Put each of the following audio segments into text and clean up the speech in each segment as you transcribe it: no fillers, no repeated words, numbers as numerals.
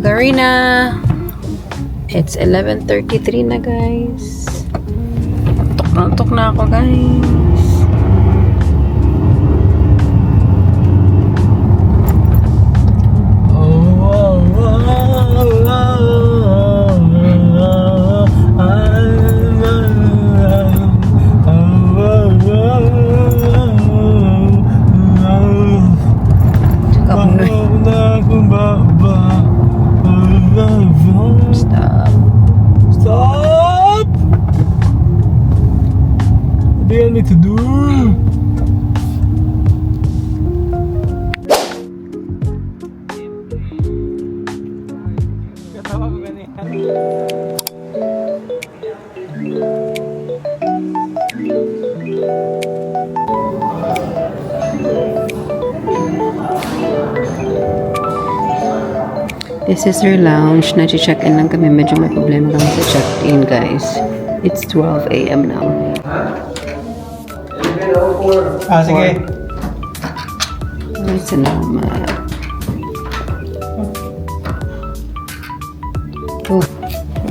Calgary na. It's 11:33 na, guys. Antok na ako, guys. Stop. Stop! What do you want me to do? Katawa ko ganyan. This is our lounge. Nag-check-in lang kami. Medyo may problema kami sa check-in, guys. It's 12 a.m. now. Sige. Ay, salamat. Oh,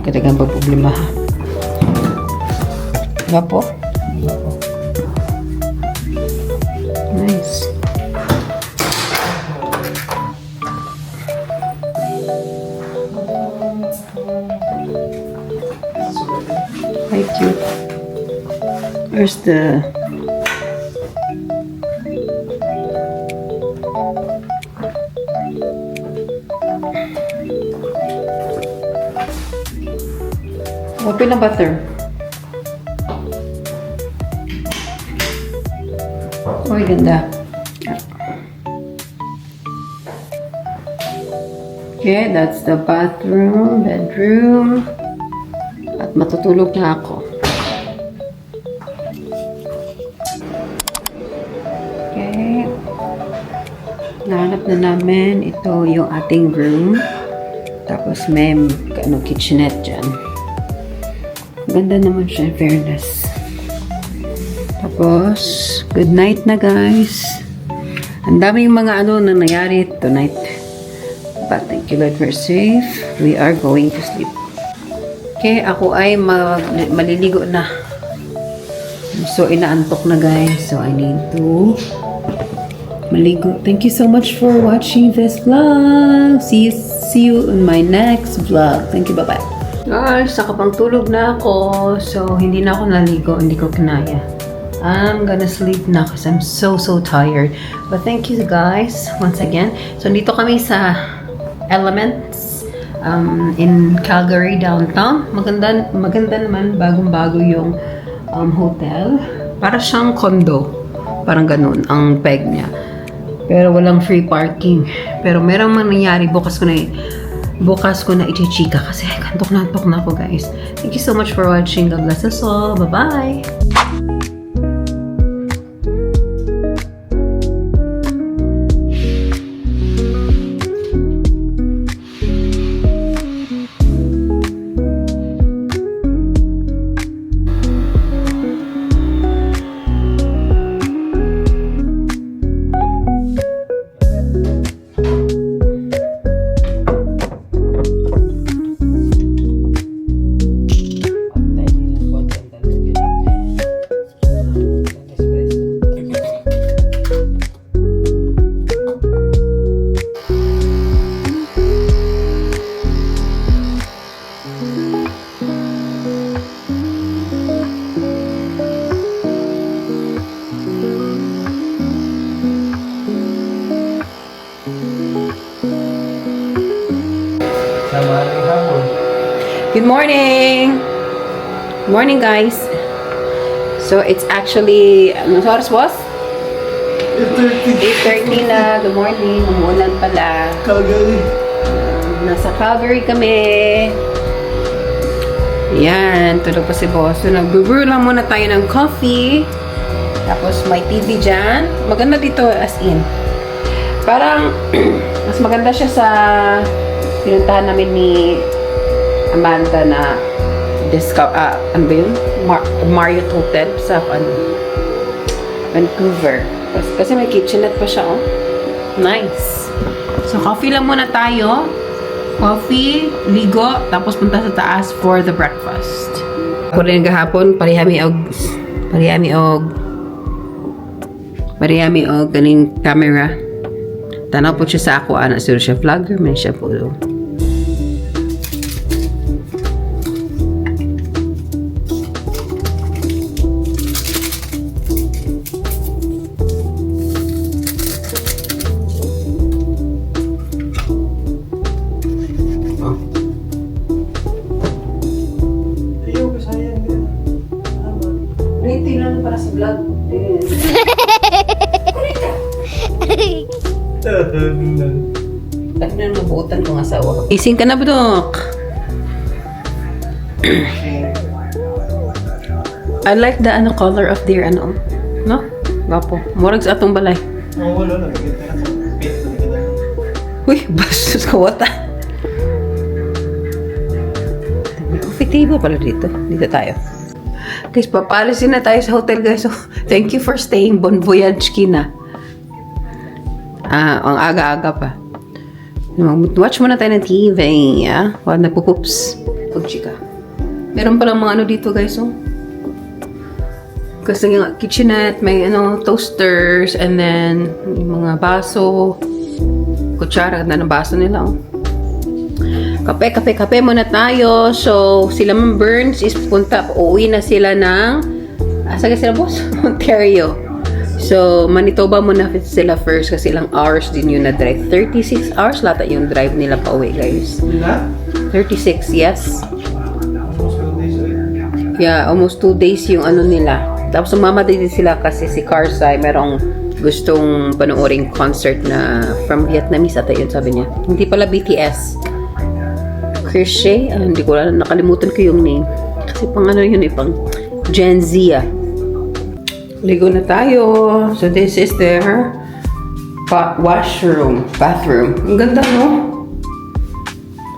katagang pa problema, ha? Diba po? Nice. Very cute. Where's the... Open na butter. Oh, ganda. Okay, that's the bathroom, bedroom. At matutulog na ako. Okay. Nahanap na namin. Ito yung ating room. Tapos may kitchenette dyan. Ganda naman siya, in fairness. Tapos, good night na, guys. Ang daming mga nangyari tonight. But thank you, Lord, we're safe. We are going to sleep. Okay, ako ay maliligo na. So, inaantok na, guys. So, I need to maligo. Thank you so much for watching this vlog. See you in my next vlog. Thank you, bye-bye. Guys, nakapang tulog na ako. So, hindi na ako naligo. Hindi ko kinaya. I'm gonna sleep na because I'm so tired. But thank you, guys, once again. So, dito kami sa Elements in Calgary, downtown. Maganda naman. Bagong-bago yung hotel. Para siyang condo. Parang ganun ang peg niya. Pero walang free parking. Pero merong mangyayari. Bukas ko na ichichika kasi kantok na ako, guys. Thank you so much for watching. God bless us all. Bye-bye! Good morning! Good morning, guys. So, it's actually, anong oras, boss? 8:30 na. Good morning. Umuulan pala. Calgary. Nasa Calgary kami. Yan. Tulog pa si boss. So, nag-brew lang muna tayo ng coffee. Tapos, may TV dyan. Maganda dito, as in. Parang, mas maganda siya sa pinuntahan namin ni Amanda na ano ba yun? Marriott Hotel sa Vancouver. Kasi may kitchenette pa siya, oh. Nice. So, coffee lang muna tayo. Coffee, ligo, tapos punta sa taas for the breakfast. Ako rin gahapon, parihami og ganing camera. Tanaw po siya sa ako, anak siya vlogger, man siya po. Ayaw ko sayang din. Tingnan para sa vlog. Ano na mabuutan kong asawa? Ising ka na, Budok! I like the color of their no? Gapo. Murag sa atong balay. Oo, wala na. Uy, bastos ka wata. May coffee table pala dito. Dito tayo. Guys, papalisin na tayo sa hotel, guys. So, thank you for staying. Bon voyage, Kina. Ang aga-aga pa. Watch muna tayo ng TV. While nagpo-poops. Pag-chika. Meron palang mga ano dito, guys. Oh. Kasi yung kitchenette, may toasters, and then yung mga baso, kutsara, ganda ng baso nila. Oh. Kape muna tayo. So, sila Ma'am Burns is uuwi na sila ng saan sila, boss? Ontario. So, Manitoba muna sila first kasi ilang hours din yun na drive. 36 hours lata yung drive nila pa uwi, guys. 36, yes. Yeah, almost 2 days yung nila. Tapos sumama din sila kasi si Karsai merong gustong panooring concert na from Vietnamese ata yun, sabi niya. Hindi pala BTS. Krishay, hindi ko alam, nakalimutan ko yung name. Kasi pang yun pang Gen Z Ligo na tayo. So this is their bathroom. Ang ganda, no?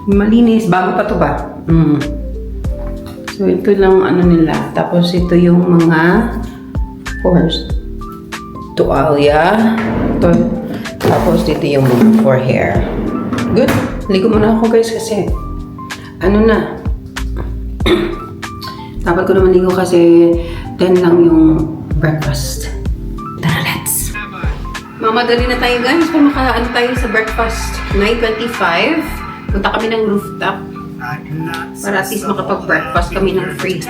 Malinis. Bago pa to ba? So ito lang nila. Tapos ito yung mga tuwalya. Tapos dito yung mga for hair. Good. Ligo muna ako, guys, kasi na. Dapat ko naman ligo kasi 10 lang yung breakfast. Tara, let's! Mamadali na tayo, guys, para makaano tayo sa breakfast. 9:25. Punta kami ng rooftop. Para at least makapag-breakfast kami ng free.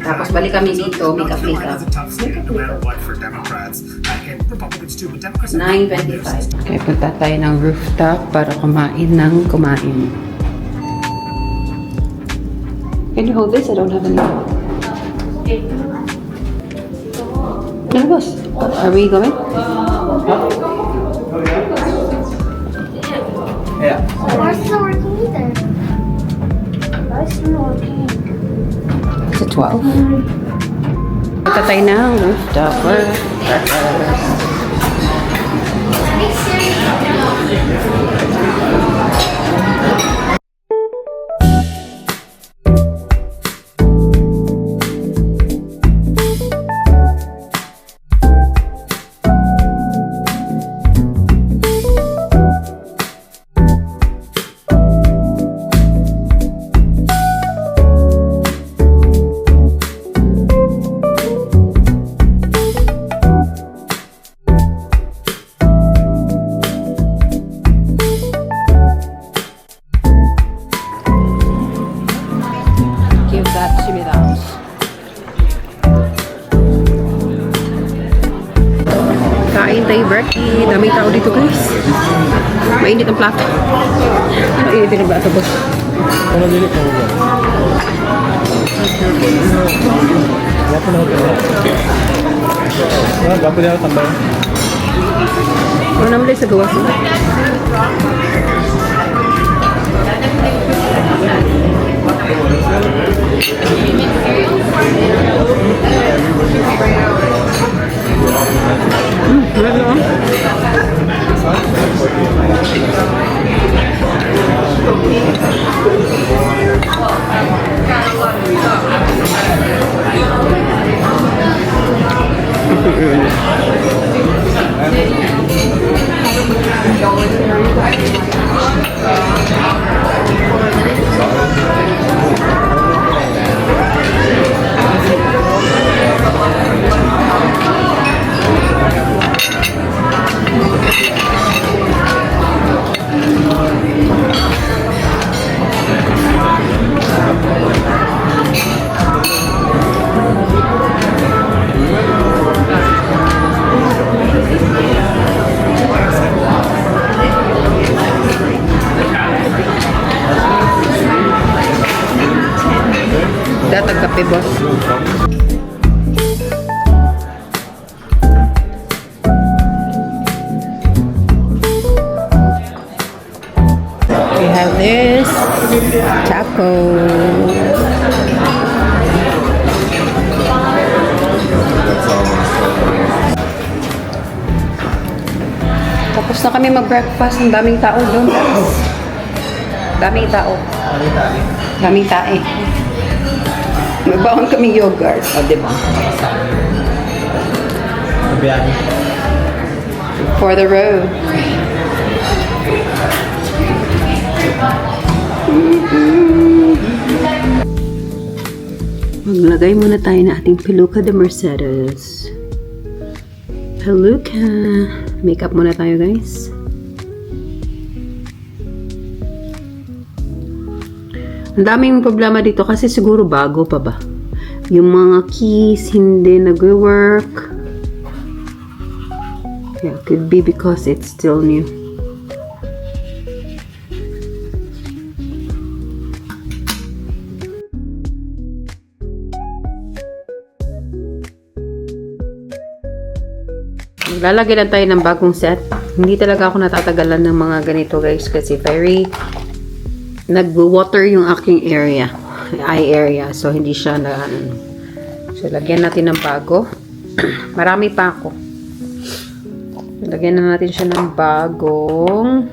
Tapos balik kami dito, make-up. 9:25. Okay, punta tayo ng rooftop para kumain. Can you hold this? I don't have any. No, boss. Are we going? Yeah. Why is it not working either? Why is it not working? Is it 12? Punta tayo ng rooftop for breakfast. Give that to me, that. Kain tayo, Bertie. Daming tao dito, guys. Mainit ang plato. Mainit ang plato, boss. Ano dili ko ba? Gapo na ako. Gapo na ako tambay. Ano naman sa gawas mo? We have this taco. Tapos na kami mag-breakfast. Ang daming tao doon, guys. Daming tao. Daming tae. May baon kaming yogurt. O, diba? Biyahe. For the road. Maglagay muna tayo na ating peluca de Mercedes. Peluca. Makeup muna tayo, guys. Ang daming problema dito kasi siguro bago pa ba. Yung mga keys hindi nag-work. Yeah, could be because it's still new. Maglalagay lang tayo ng bagong set. Hindi talaga ako natatagalan ng mga ganito, guys, kasi very nag-water yung aking area, eye area, so hindi siya na so lagyan natin ng bago. Marami pa ako. Lagyan na natin siya ng bagong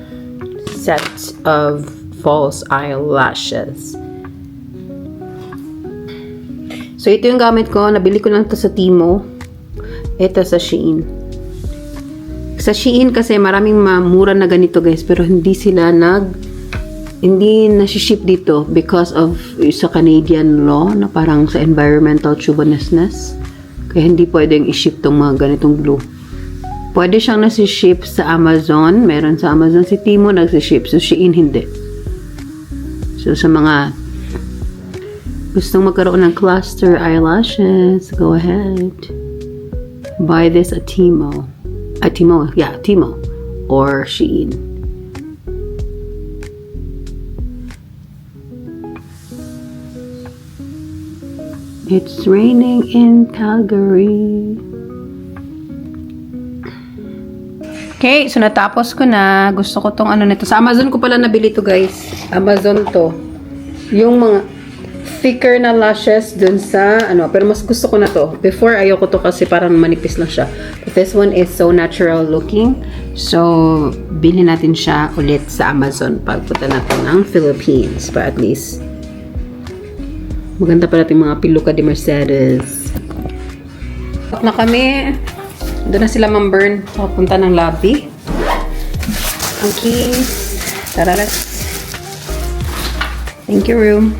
set of false eyelashes. So ito yung gamit ko, nabili ko lang to sa Timo, ito sa Shein. Sa Shein kasi maraming mura na ganito, guys, pero hindi nasi-ship dito because of sa Canadian law na parang sa environmental chauvinishness. Kaya hindi pwedeng i-ship tong mga ganitong glue. Pwede siyang nasi-ship sa Amazon. Meron sa Amazon. Si Timo nagsi-ship. So, Shein hindi. So, sa mga gustong magkaroon ng cluster eyelashes, go ahead. Buy this at Timo. Timo. Yeah, Timo. Or Shein. It's raining in Calgary. Okay, so natapos ko na. Gusto ko tong ano nito. Sa Amazon ko pala nabili to, guys. Amazon to. Yung mga thicker na lashes dun sa ano. Pero mas gusto ko na to. Before, ayoko to kasi parang manipis lang siya. But this one is so natural looking. So, bilhin natin siya ulit sa Amazon pagpunta natin ng Philippines. But at least maganda pala yung mga peluca de Mercedes. Up na kami. Doon na sila Bern. Papunta ng lobby. Ang keys. Tara, let's. Thank you, room.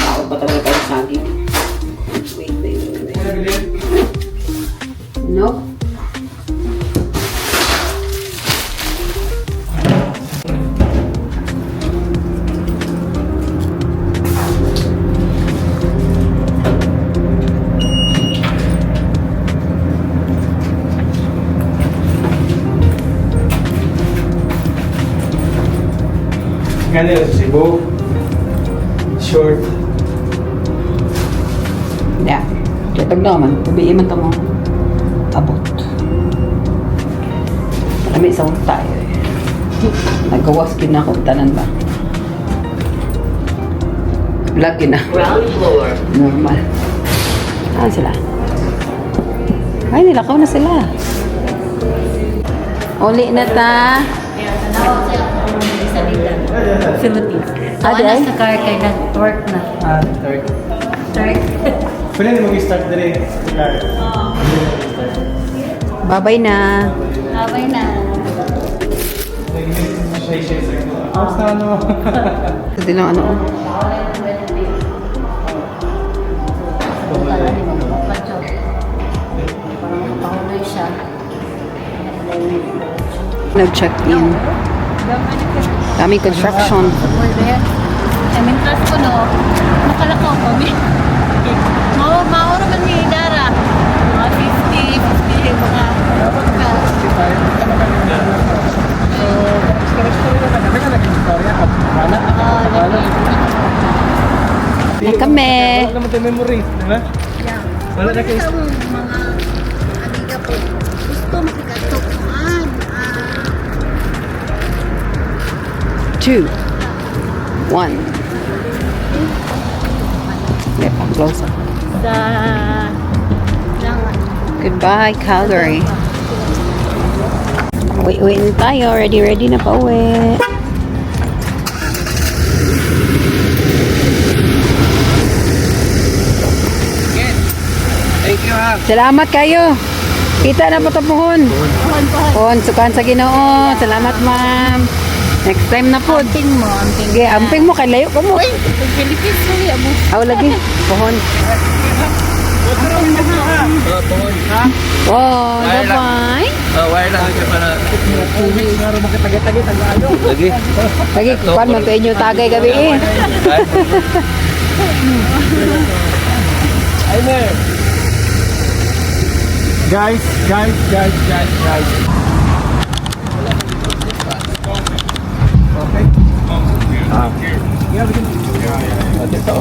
Ako ba talaga tayo saging? Nope. Ganda yun sa Cebu. Short. Yeah. Kaya pag naman, pabiin man ito mo abot. Marami isang tayo eh. Nagawas kin na ako, tanan ba? Vlog yun na. Ground floor. Normal. Saan sila? Ay, nilakaw na sila. Uli na ta. Philippines. Adi ay? Sa car kay nag-work na. Third. Turk. Pwede na mag-start na rin. Babay na. Abay na. Tapos na ano. Ito din ang ano. Parang pahuloy siya. Nag-check in. Dami construction. Mintas ko no, makalakaw kami. Mauro man ni Dara. Mga memory, di ba? Yeah. Wala na kayo. Sa mga amiga po, gusto makikatukuan. 2, 1. Yep, close up. Sa... Goodbye, Calgary. Wait na tayo. Ready na pa uwi. Thank you, ha. Salamat kayo. Kita na po tapuhon. Pohon, sukan sa Ginoo. Salamat, ma'am. Next time na po. Amping mo, amping. Sige, amping mo. Kay layo ka mo. Pag Philippines mo, yan mo. Aw, lagi. Pohon. Ha? Oh, bye-bye. Wire lang siya para 2 weeks na rin makitagay-tagay tayo. Lagi. Lagi, kuan mo to inyo tagay gabi eh. Ay, mer. Guys. Okay. Yeah, we can. Ito.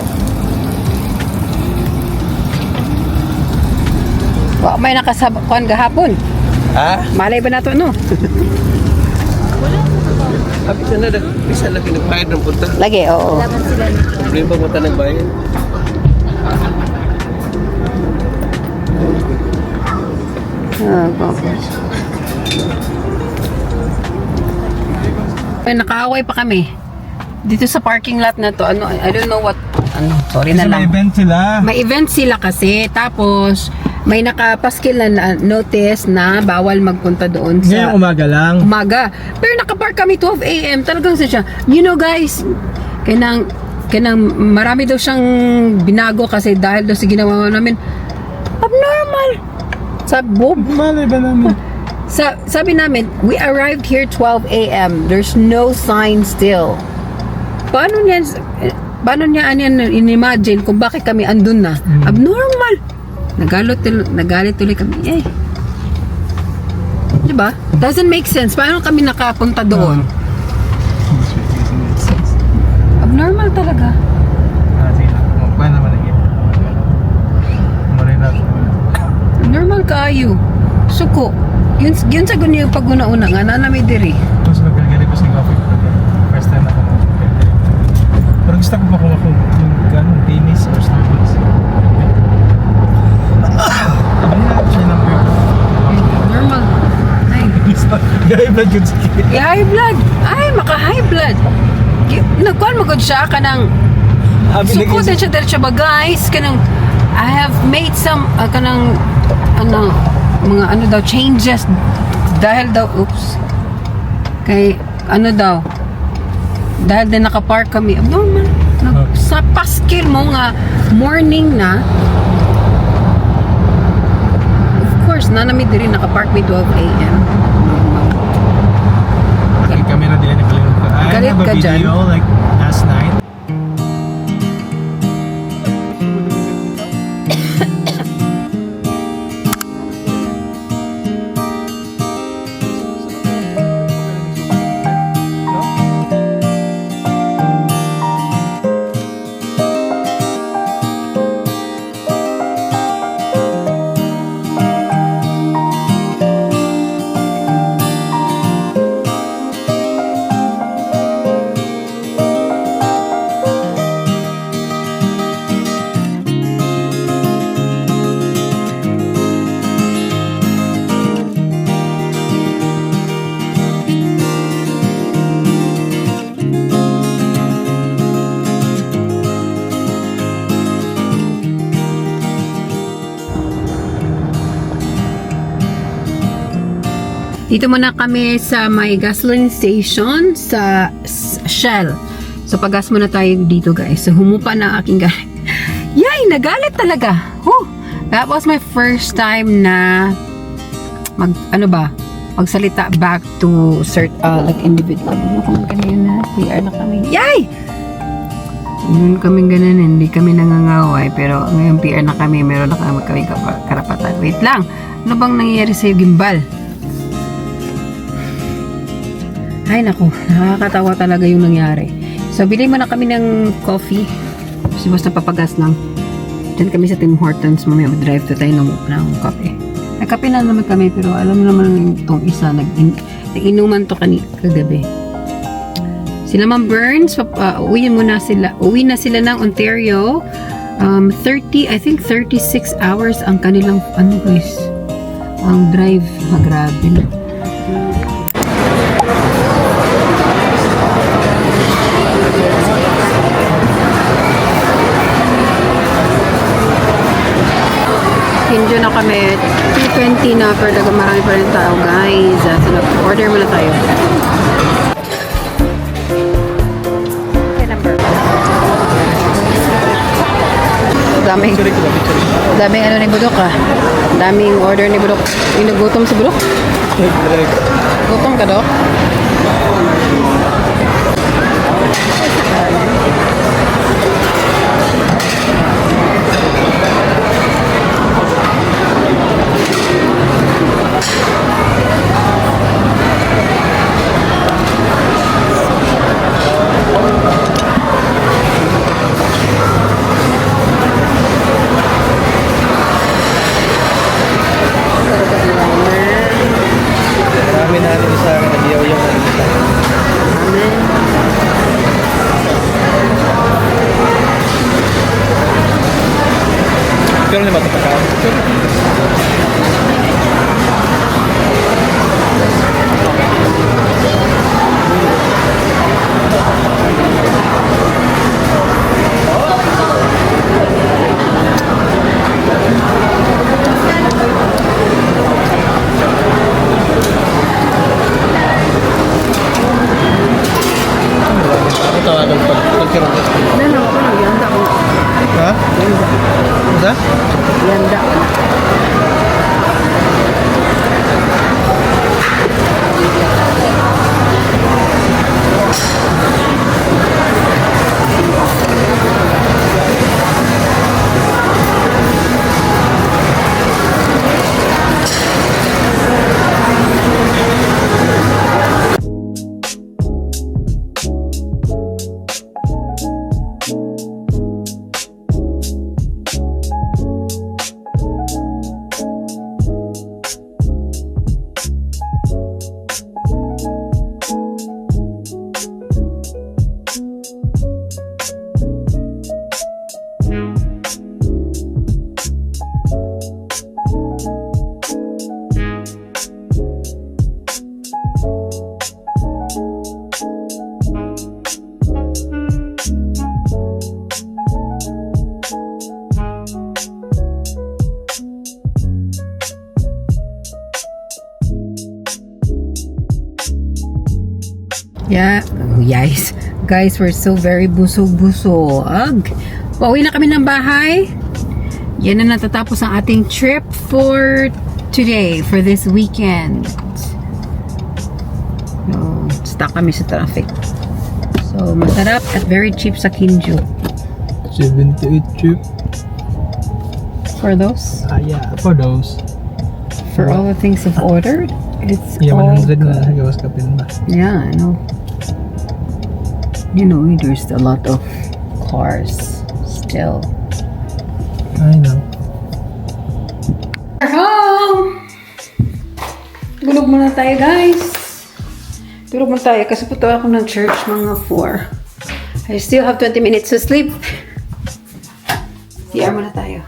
Wa may nakasabukan gahapon. Ha? Malay ba nato no? Sabi siya na, isa lang pinagbayad ng punta. Lagi, oo. Laban sila ni Problema mo ta nagbayad. May nakaaway pa kami. Dito sa parking lot na to, I don't know what, sorry na lang. event sila. May event sila kasi, tapos may nakapaskil na notice na bawal magpunta doon sa Ngayong umaga lang. umaga. Pero nakapark kami 12 a.m. Talagang siya, you know guys, kanang marami daw siyang binago kasi dahil daw sa ginawa namin, abnormal. Sabi, Bob, Malay ba namin? sabi namin, we arrived here 12 a.m. There's no sign still. Paano niya in-imagine kung bakit kami andun na? Abnormal. Nagalit tuloy kami. Eh. Diba? Doesn't make sense. Paano kami nakapunta doon? Abnormal talaga. Paano naman ang Abnormal kaayo. Suko. Yun sa ganyan yung pag-una-una nga, na may diri. Tapos nagkagari ko sa coffee. First time ako mag-coffee. Pero gusto ko makuha ko yung gano'ng Dennis or Starbucks. Ano na siya number? Normal. Ay. High blood yun sa kid. High blood. Ay, maka-high blood. Nagkuhan mo gud siya kanang suko din siya dahil siya ba guys kanang I have made some kanang mga daw changes dahil daw kay daw dahil din nakapark kami abnormal sa paskil mo nga morning na of course na namin diri nakapark may 12 a.m. Kami na din nakalimot ka. I Galit have a ka dyan? video like last night. Dito muna kami sa may gasoline station sa Shell. So paggas muna tayo dito guys. So humupa na aking galit. Yay! Nagalit talaga. That was my first time na magsalita back to like individual. Ano kung kanina? PR na kami. Yay! Yun kami ganun, hindi kami nangangaway. Pero ngayon PR na kami, meron na kami karapatan. Wait lang. Ano bang nangyayari sa'yo, Gimbal? Ay naku, nakakatawa talaga yung nangyari. So, bili mo na kami ng coffee. Kasi basta papagas lang. Diyan kami sa Tim Hortons. Mamaya mag-drive to tayo ng kape. Ay, kape na naman kami, pero alam naman itong isa, nag-inuman to kagabi. Sila Ma'am Burns, uwi na sila ng Ontario. 36 hours ang kanilang, guys, ang drive. Grabe na. Hinjo na kami. 2:20 na, pero marami pa rin tao, guys. So, order muna tayo. Okay, number. Daming ano ni Budok, daming order ni Budok. Inugutom si Budok? Gutom ka, Dok? Marami na natin sa nadiyaw yung pero naman ito pagkaon. Ha? Masa? Yanda. Yeah, yes. Guys, we're so very busog-busog. Pauwi na kami ng bahay. Yan na natatapos ang ating trip for today, for this weekend. So, stuck kami sa traffic. So, masarap at very cheap sa Kinju. 78 cheap. For those? Yeah, for those. For all the things I've ordered? It's Yeah, all 100 na good. gawas kapin ba? Yeah, I know. You know, there's a lot of cars still. I know. We're home! Tulog muna tayo, guys. Tulog muna tayo kasi puto ako ng church mga 4. I still have 20 minutes to sleep. CR muna tayo.